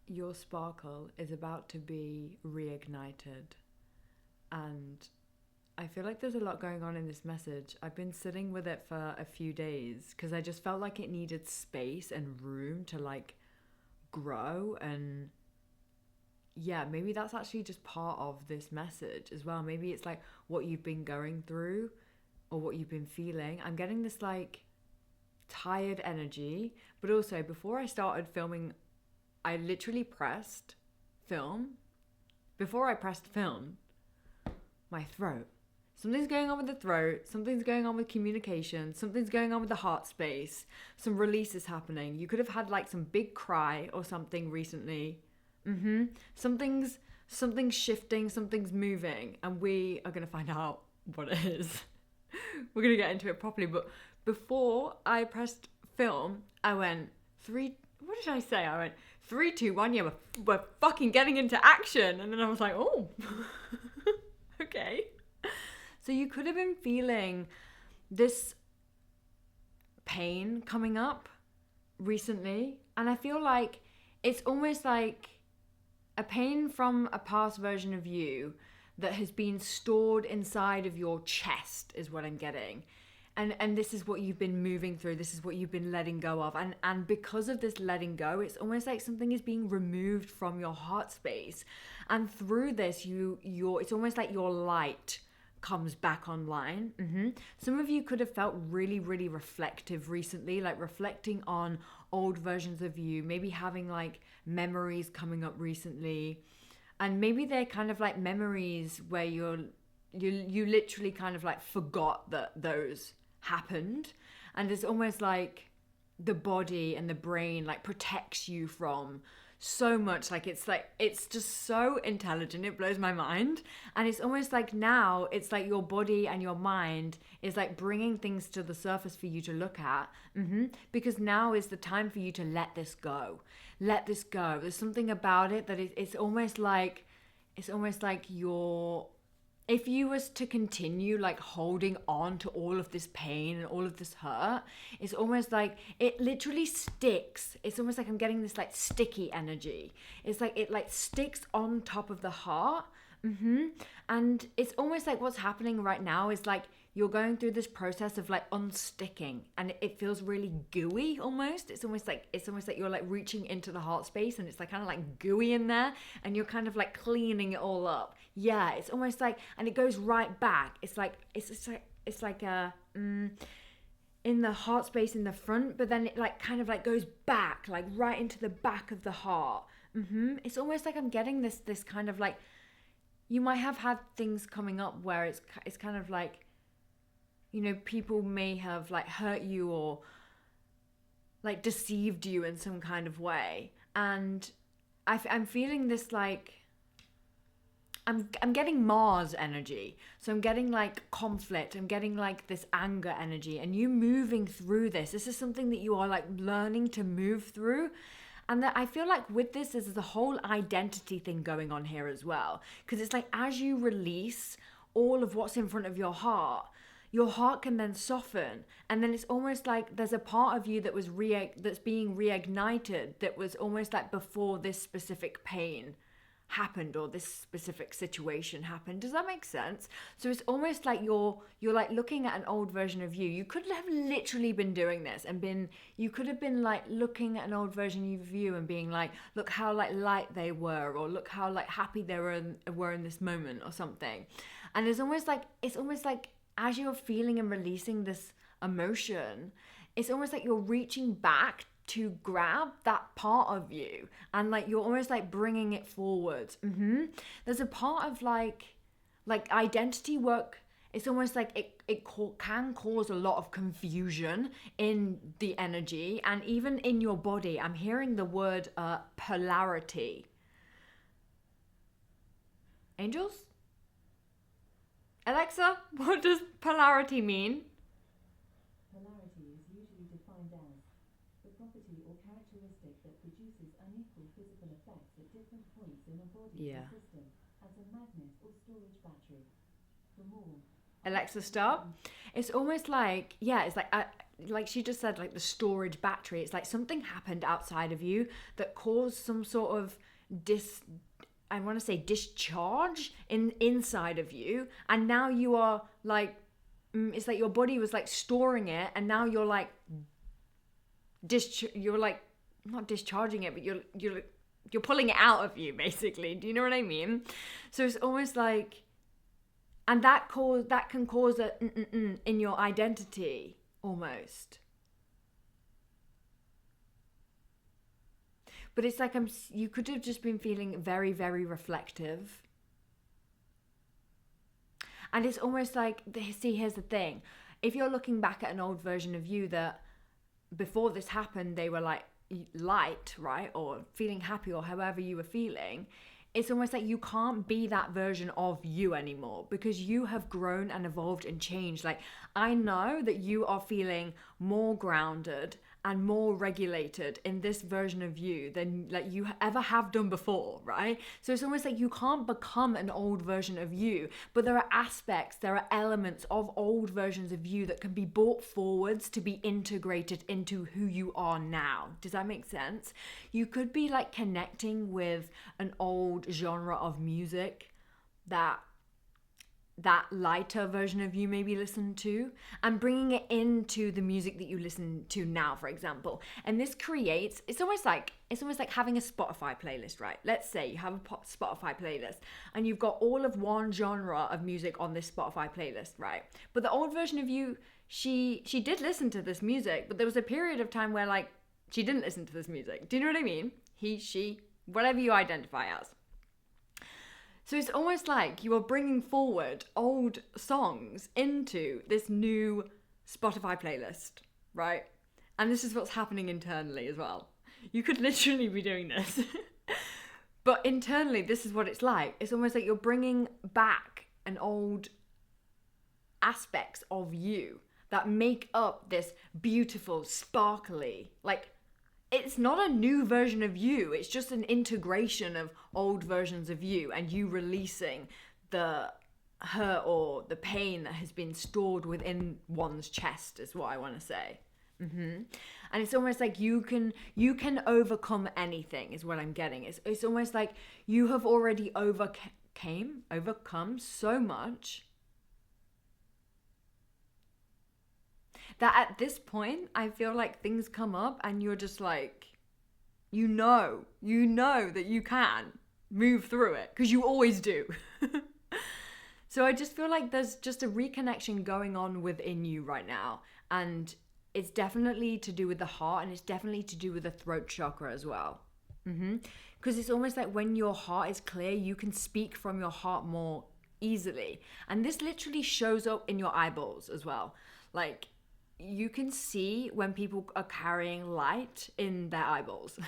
your sparkle is about to be reignited. And I feel like there's a lot going on in this message. I've been sitting with it for a few days because I just felt like it needed space and room to like grow. And yeah, maybe that's actually just part of this message as well. Maybe it's like what you've been going through or what you've been feeling. I'm getting this like tired energy, but also before I started filming, I literally pressed film. Before I pressed film, my throat. Something's going on with the throat, something's going on with communication, something's going on with the heart space, some releases happening. You could have had like some big cry or something recently. Something's shifting, something's moving, and we are gonna find out what it is. We're gonna get into it properly, but before I pressed film, I went three. What did I say? I went 3, 2, 1. Yeah, we're fucking getting into action, and then I was like, oh, okay. So you could have been feeling this pain coming up recently, and I feel like it's almost like a pain from a past version of you that has been stored inside of your chest is what I'm getting. And this is what you've been moving through, this is what you've been letting go of, and because of this letting go, it's almost like something is being removed from your heart space, and through this it's almost like your light comes back online. Some of you could have felt really, really reflective recently, like reflecting on old versions of you, maybe having like memories coming up recently, and maybe they're kind of like memories where you literally kind of like forgot that those happened, and it's almost like the body and the brain like protects you from so much. Like it's just so intelligent, it blows my mind. And it's almost like now it's like your body and your mind is like bringing things to the surface for you to look at. Because now is the time for you to let this go. There's something about it that it's almost like you're, if you was to continue like holding on to all of this pain and all of this hurt, it's almost like it literally sticks. It's almost like I'm getting this like sticky energy. It's like it like sticks on top of the heart. And it's almost like what's happening right now is like you're going through this process of like unsticking, and it feels really gooey almost. It's almost like you're like reaching into the heart space, and it's like kind of like gooey in there, and you're kind of like cleaning it all up. Yeah, it's almost like, and it goes right back. It's like in the heart space in the front, but then it like kind of like goes back, like right into the back of the heart. It's almost like I'm getting this kind of like, you might have had things coming up where it's kind of like, you know, people may have like hurt you or like deceived you in some kind of way, and I'm feeling this like, I'm getting Mars energy. So I'm getting like conflict. I'm getting like this anger energy, and you moving through this. This is something that you are like learning to move through. And that I feel like with this, there's a whole identity thing going on here as well. Because it's like as you release all of what's in front of your heart can then soften, and then it's almost like there's a part of you that was that's being reignited, that was almost like before this specific pain happened or this specific situation happened. Does that make sense? So it's almost like you're like looking at an old version of you. You could have literally been doing this and you could have been like looking at an old version of you and being like, look how like light they were, or look how like happy they were in this moment or something. And it's almost like as you're feeling and releasing this emotion, it's almost like you're reaching back to grab that part of you, and like you're almost like bringing it forward. There's a part of like identity work. It's almost like it can cause a lot of confusion in the energy and even in your body. I'm hearing the word polarity. Angels? Alexa, what does polarity mean? Polarity is usually defined as the property or characteristic that produces unequal physical effects at different points in a body or system, as a magnet or storage battery. For more, Alexa, stop. It's almost like, yeah, it's like like she just said, like the storage battery. It's like something happened outside of you that caused some sort of I want to say discharge inside of you, and now you are like, it's like your body was like storing it, and now you're like you're like not discharging it, but you're pulling it out of you, basically. Do you know what I mean? So it's almost like, and that can cause a in your identity almost. But it's like you could have just been feeling very, very reflective. And it's almost like, see, here's the thing. If you're looking back at an old version of you that before this happened, they were like light, right? Or feeling happy, or however you were feeling. It's almost like you can't be that version of you anymore, because you have grown and evolved and changed. Like, I know that you are feeling more grounded and more regulated in this version of you than like you ever have done before, right? So it's almost like you can't become an old version of you, but there are aspects, there are elements of old versions of you that can be brought forwards to be integrated into who you are now. Does that make sense? You could be like connecting with an old genre of music that lighter version of you maybe listened to, and bringing it into the music that you listen to now, for example. And this creates, it's almost like having a Spotify playlist, right? Let's say you have a Spotify playlist and you've got all of one genre of music on this Spotify playlist, right? But the old version of you, she did listen to this music, but there was a period of time where like she didn't listen to this music. Do you know what I mean? He, she, whatever you identify as. So it's almost like you are bringing forward old songs into this new Spotify playlist, right? And this is what's happening internally as well. You could literally be doing this. But internally, this is what it's like. It's almost like you're bringing back an old aspects of you that make up this beautiful, sparkly, like, it's not a new version of you. It's just an integration of old versions of you, and you releasing the hurt or the pain that has been stored within one's chest, is what I want to say. And it's almost like you can overcome anything, is what I'm getting. It's almost like you have already overcome so much that at this point, I feel like things come up and you're just like, you know that you can move through it, because you always do. So I just feel like there's just a reconnection going on within you right now. And it's definitely to do with the heart, and it's definitely to do with the throat chakra as well. Because it's almost like when your heart is clear, you can speak from your heart more easily. And this literally shows up in your eyeballs as well. Like, you can see when people are carrying light in their eyeballs.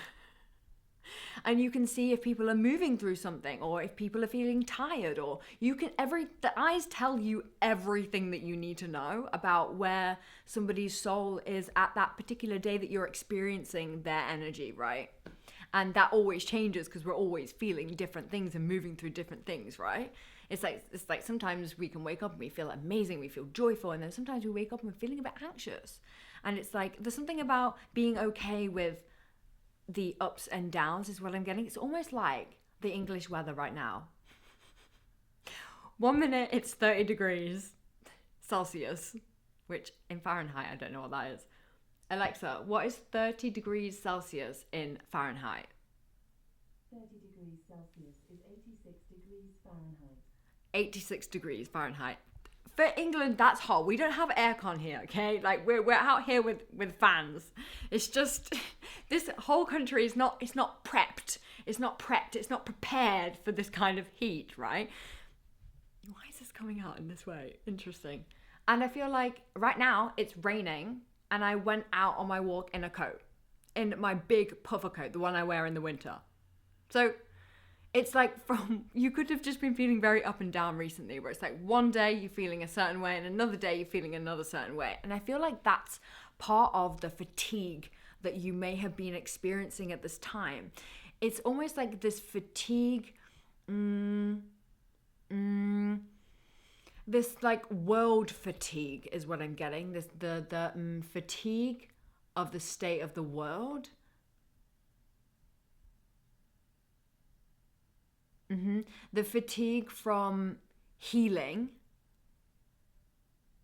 And you can see if people are moving through something, or if people are feeling tired, or the eyes tell you everything that you need to know about where somebody's soul is at that particular day that you're experiencing their energy, right? And that always changes, because we're always feeling different things and moving through different things, right? It's like sometimes we can wake up and we feel amazing, we feel joyful, and then sometimes we wake up and we're feeling a bit anxious. And it's like, there's something about being okay with the ups and downs, is what I'm getting. It's almost like the English weather right now. 1 minute it's 30 degrees Celsius, which in Fahrenheit, I don't know what that is. Alexa, what is 30 degrees Celsius in Fahrenheit? 30 degrees Celsius is 86 degrees Fahrenheit. 86 degrees Fahrenheit. For England, that's hot. We don't have aircon here, okay? Like, we're out here with fans. It's just, this whole country is not, it's not prepped. It's not prepared for this kind of heat, right? Why is this coming out in this way? Interesting. And I feel like right now it's raining, and I went out on my walk in a coat, in my big puffer coat, the one I wear in the winter. So it's like, you could have just been feeling very up and down recently, where it's like one day you're feeling a certain way and another day you're feeling another certain way. And I feel like that's part of the fatigue that you may have been experiencing at this time. It's almost like this fatigue, this like world fatigue is what I'm getting. This the fatigue of the state of the world. The fatigue from healing.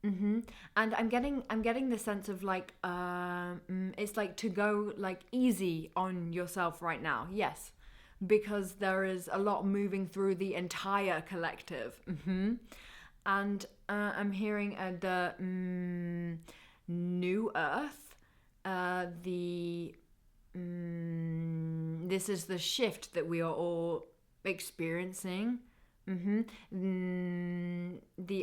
And I'm getting the sense of like it's like to go like easy on yourself right now. Yes, because there is a lot moving through the entire collective. And I'm hearing the new earth, the this is the shift that we are all experiencing. The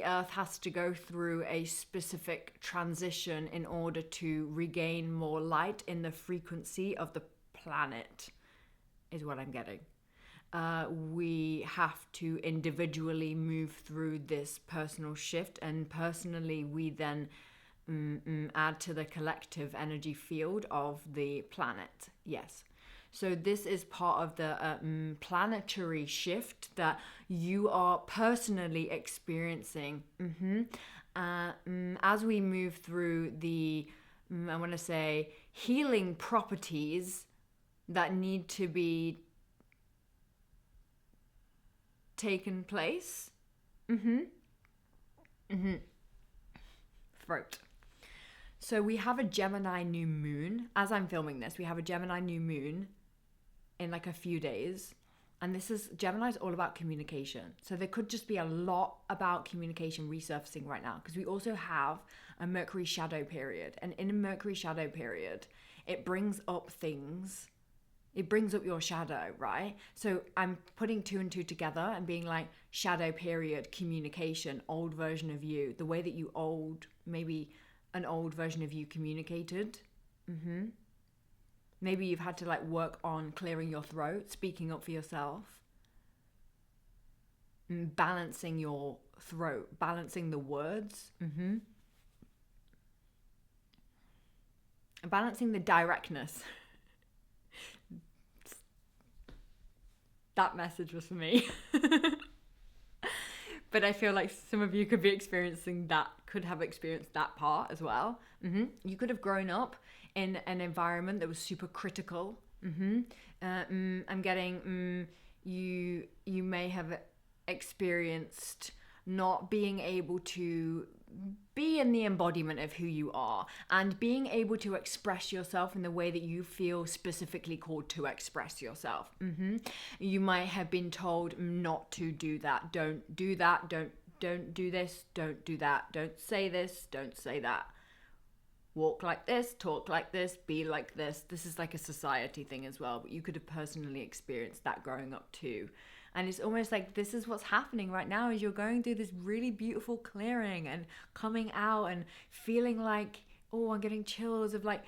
earth has to go through a specific transition in order to regain more light in the frequency of the planet, is what I'm getting. We have to individually move through this personal shift, and personally we then add to the collective energy field of the planet. Yes. So this is part of the planetary shift that you are personally experiencing. As we move through the, I want to say, healing properties that need to be taken place. Throat. So we have a Gemini new moon. As I'm filming this, we have a Gemini new moon in like a few days. And this is, Gemini's all about communication. So there could just be a lot about communication resurfacing right now, because we also have a Mercury shadow period. And in a Mercury shadow period, it brings up things. It brings up your shadow, right? So I'm putting two and two together and being like, shadow period, communication, old version of you, the way that you maybe an old version of you communicated. Maybe you've had to like work on clearing your throat, speaking up for yourself, balancing your throat, balancing the words, balancing the directness. That message was for me. But I feel like some of you could be experiencing that, could have experienced that part as well. You could have grown up in an environment that was super critical. I'm getting you may have experienced not being able to be in the embodiment of who you are and being able to express yourself in the way that you feel specifically called to express yourself. You might have been told not to do that. Don't do that. Don't do this. Don't do that. Don't say this. Don't say that. Walk like this, talk like this, be like this. This is like a society thing as well, but you could have personally experienced that growing up too. And it's almost like this is what's happening right now, is you're going through this really beautiful clearing and coming out and feeling like, oh, I'm getting chills of like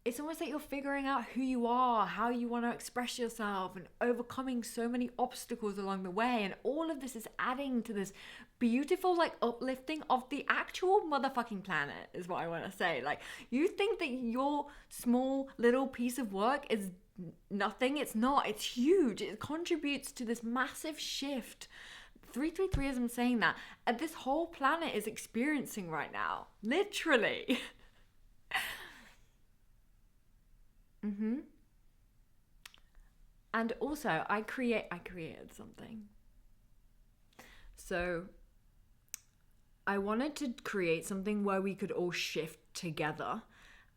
it's almost like you're figuring out who you are, how you want to express yourself, and overcoming so many obstacles along the way. And all of this is adding to this beautiful like uplifting of the actual motherfucking planet, is what I want to say. Like, you think that your small little piece of work is nothing. It's not. It's huge. It contributes to this massive shift. 333, as I'm saying that, this whole planet is experiencing right now. Literally. And also, I created something. So I wanted to create something where we could all shift together.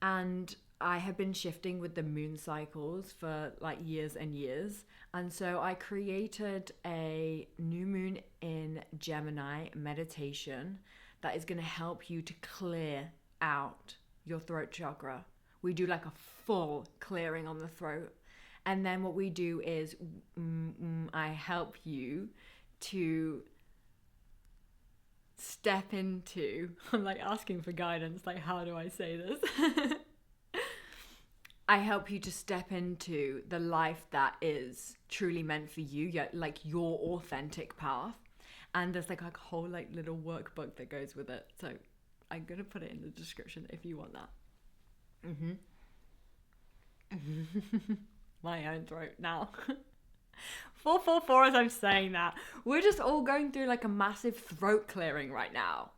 And I have been shifting with the moon cycles for like years and years. And so I created a new moon in Gemini meditation that is going to help you to clear out your throat chakra. We do like a full clearing on the throat. And then what we do is I help you to step into, I'm like asking for guidance, like how do I say this? I help you to step into the life that is truly meant for you, like your authentic path. And there's like a whole like little workbook that goes with it. So I'm going to put it in the description if you want that. My own throat now. 444 as I'm saying that. We're just all going through like a massive throat clearing right now.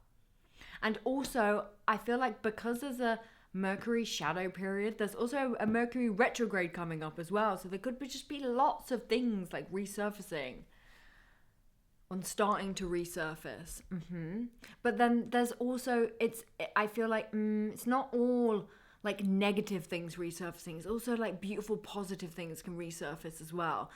And also, I feel like because there's a Mercury shadow period, there's also a Mercury retrograde coming up as well. So there could just be lots of things like resurfacing and starting to resurface. But then there's also, I feel like it's not all like negative things resurfacing. It's also like beautiful positive things can resurface as well.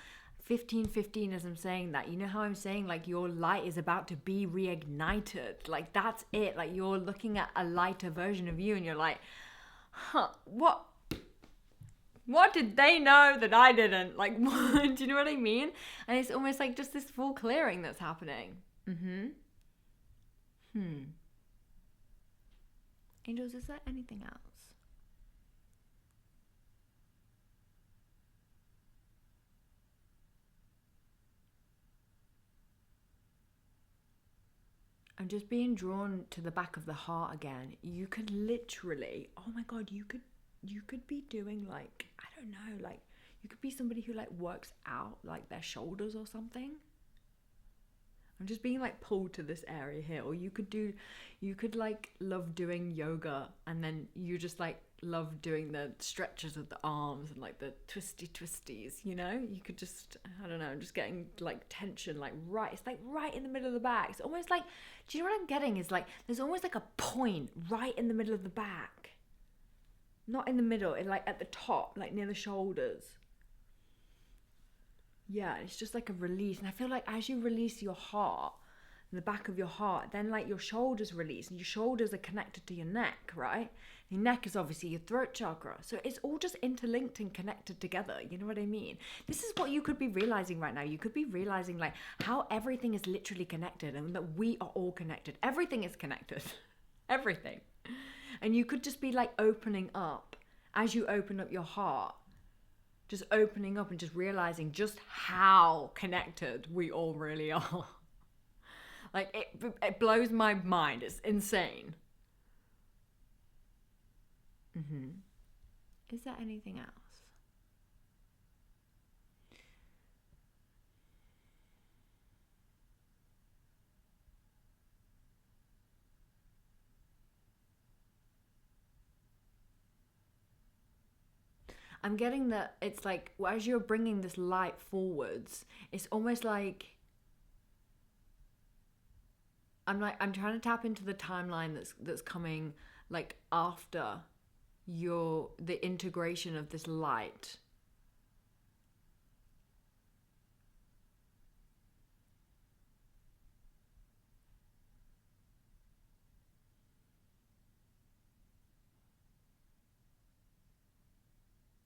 1515, as I'm saying that, you know how I'm saying like your light is about to be reignited, like that's it, like you're looking at a lighter version of you and you're like, what did they know that I didn't, like, what? Do you know what I mean? And it's almost like just this full clearing that's happening. Angels, is there anything else? I'm just being drawn to the back of the heart again. You could literally, oh my god, you could be doing like, I don't know, like you could be somebody who like works out like their shoulders or something. I'm just being like pulled to this area here. Or you could like love doing yoga and then you just like love doing the stretches of the arms and like the twisties, you know? You could just, I don't know, I'm just getting like tension, like right, it's like right in the middle of the back. It's almost like, do you know what I'm getting? Is like, there's almost like a point right in the middle of the back. Not in the middle, like at the top, like near the shoulders. Yeah, it's just like a release. And I feel like as you release your heart, the back of your heart, then like your shoulders release and your shoulders are connected to your neck, right? Your neck is obviously your throat chakra. So it's all just interlinked and connected together. You know what I mean? This is what you could be realizing right now. You could be realizing like how everything is literally connected and that we are all connected. Everything is connected. Everything. And you could just be like opening up as you open up your heart. Just opening up and just realizing just how connected we all really are. Like, it blows my mind. It's insane. Is there anything else? I'm getting that it's like, as you're bringing this light forwards, it's almost like I'm trying to tap into the timeline that's coming like after the integration of this light.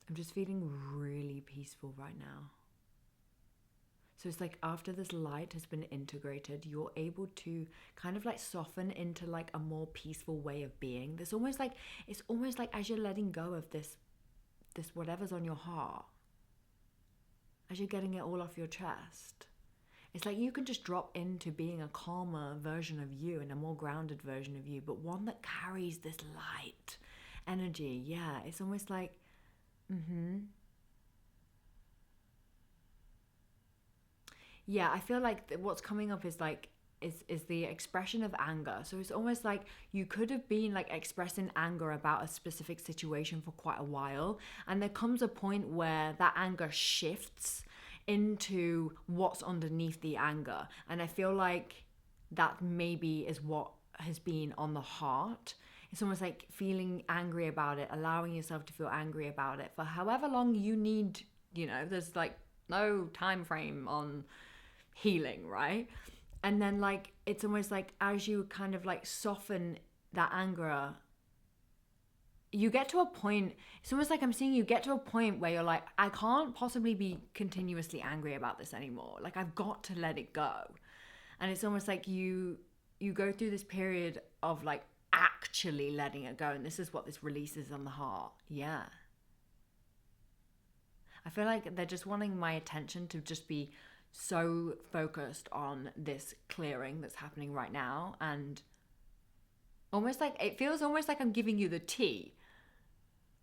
I'm just feeling really peaceful right now. So it's like after this light has been integrated, you're able to kind of like soften into like a more peaceful way of being. It's almost like as you're letting go of this whatever's on your heart, as you're getting it all off your chest, it's like you can just drop into being a calmer version of you and a more grounded version of you, but one that carries this light energy. Yeah, it's almost like, yeah, I feel like what's coming up is like is the expression of anger. So it's almost like you could have been like expressing anger about a specific situation for quite a while, and there comes a point where that anger shifts into what's underneath the anger. And I feel like that maybe is what has been on the heart. It's almost like feeling angry about it, allowing yourself to feel angry about it for however long you need. You know, there's like no time frame on healing, right? And then like it's almost like as you kind of like soften that anger, you get to a point, it's almost like I'm seeing you get to a point where you're like, I can't possibly be continuously angry about this anymore. Like I've got to let it go. And it's almost like you go through this period of like actually letting it go, and this is what this releases on the heart. Yeah, I feel like they're just wanting my attention to just be so focused on this clearing that's happening right now, and almost like it feels almost like I'm giving you the tea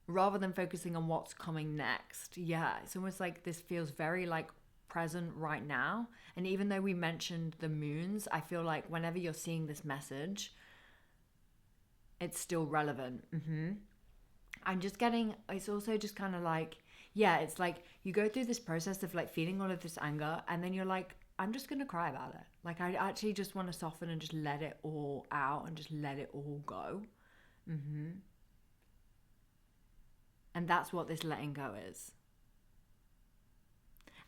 rather than focusing on what's coming next. Yeah, it's almost like this feels very like present right now. And even though we mentioned the moons, I feel like whenever you're seeing this message, it's still relevant. I'm just getting, it's also just kind of like, yeah, it's like you go through this process of like feeling all of this anger, and then you're like, I'm just gonna cry about it. Like, I actually just want to soften and just let it all out and just let it all go. And that's what this letting go is.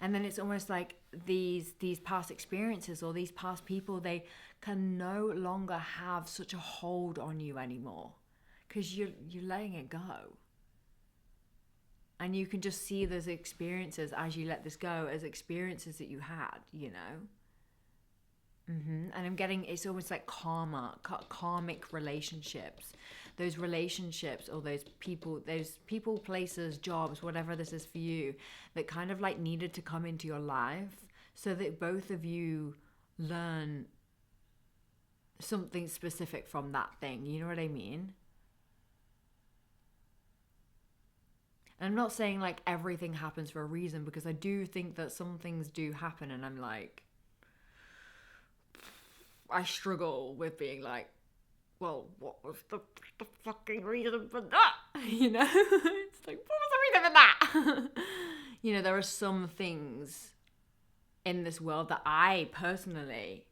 And then it's almost like these past experiences or these past people, they can no longer have such a hold on you anymore, because you're letting it go. And you can just see those experiences as you let this go as experiences that you had, you know. And I'm getting, it's almost like karmic relationships. Those relationships or those people, places, jobs, whatever this is for you, that kind of like needed to come into your life so that both of you learn something specific from that thing. You know what I mean? And I'm not saying like everything happens for a reason, because I do think that some things do happen and I'm like, I struggle with being like, well, what was the fucking reason for that? You know? It's like, what was the reason for that? You know, there are some things in this world that I personally,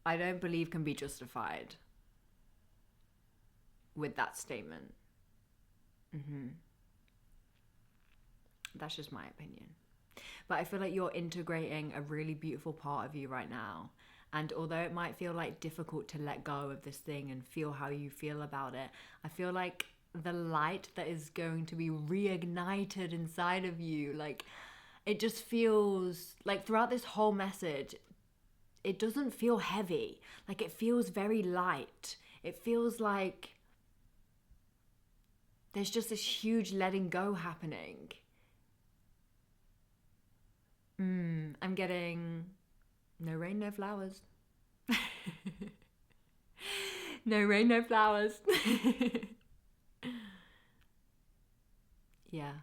I don't believe can be justified with that statement. That's just my opinion. But I feel like you're integrating a really beautiful part of you right now. And although it might feel like difficult to let go of this thing and feel how you feel about it, I feel like the light that is going to be reignited inside of you, like, it just feels like throughout this whole message, it doesn't feel heavy. Like, it feels very light. It feels like there's just this huge letting go happening. I'm getting no rain, no flowers. No rain, no flowers. Yeah.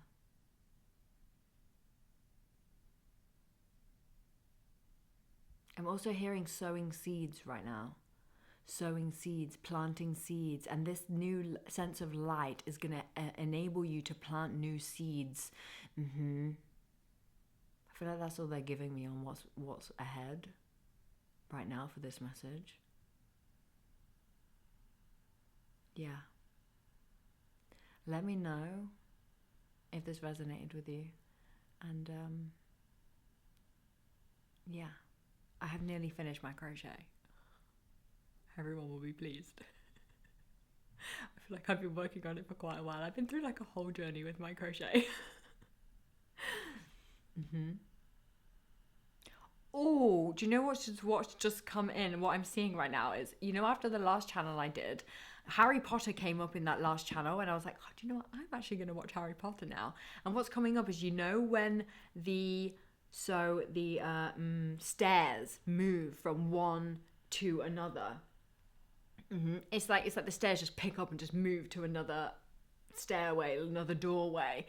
I'm also hearing sowing seeds right now. Sowing seeds, planting seeds, and this new sense of light is going to enable you to plant new seeds. I feel like that's all they're giving me on what's ahead right now for this message. Yeah. Let me know if this resonated with you. And yeah, I have nearly finished my crochet. Everyone will be pleased. I feel like I've been working on it for quite a while. I've been through like a whole journey with my crochet. Oh, do you know what's just come in? What I'm seeing right now is, you know, after the last channel I did, Harry Potter came up in that last channel, and I was like, oh, do you know what? I'm actually going to watch Harry Potter now. And what's coming up is, you know, when the stairs move from one to another. It's like the stairs just pick up and just move to another stairway, another doorway.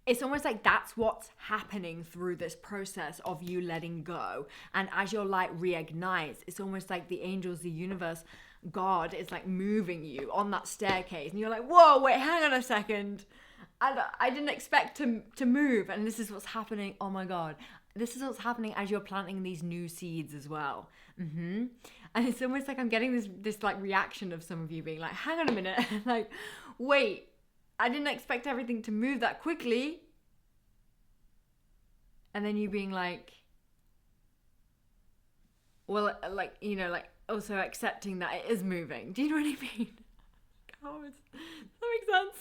It's almost like that's what's happening through this process of you letting go. And as your light reignites, it's almost like the angels, the universe, God is like moving you on that staircase. And you're like, whoa, wait, hang on a second. I didn't expect to move. And this is what's happening. Oh my God. This is what's happening as you're planting these new seeds as well. And it's almost like I'm getting this like reaction of some of you being like, hang on a minute. Like, wait, I didn't expect everything to move that quickly. And then you being like, well, like, you know, like also accepting that it is moving. Do you know what I mean? Oh, does that make sense?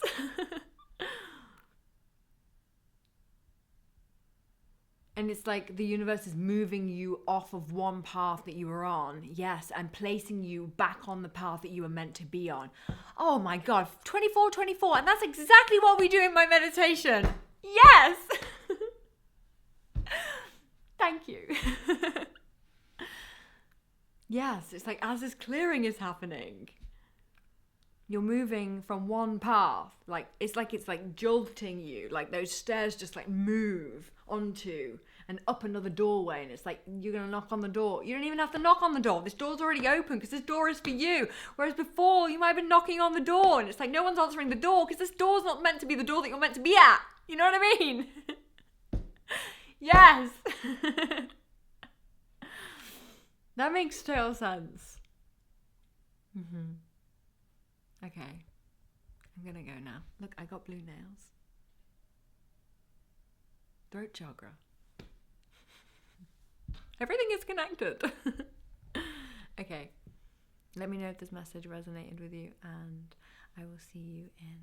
And it's like the universe is moving you off of one path that you were on, yes, and placing you back on the path that you were meant to be on. Oh my God, 24, and that's exactly what we do in my meditation. Yes! Thank you. Yes, it's like as this clearing is happening, you're moving from one path. Like it's like jolting you. Like those stairs just like move onto and up another doorway, and it's like you're gonna knock on the door. You don't even have to knock on the door. This door's already open because this door is for you. Whereas before, you might have been knocking on the door, and it's like no one's answering the door because this door's not meant to be the door that you're meant to be at. You know what I mean? Yes. That makes total sense. Okay. I'm gonna go now. Look, I got blue nails. Throat chakra. Everything is connected. Okay. Let me know if this message resonated with you, and I will see you in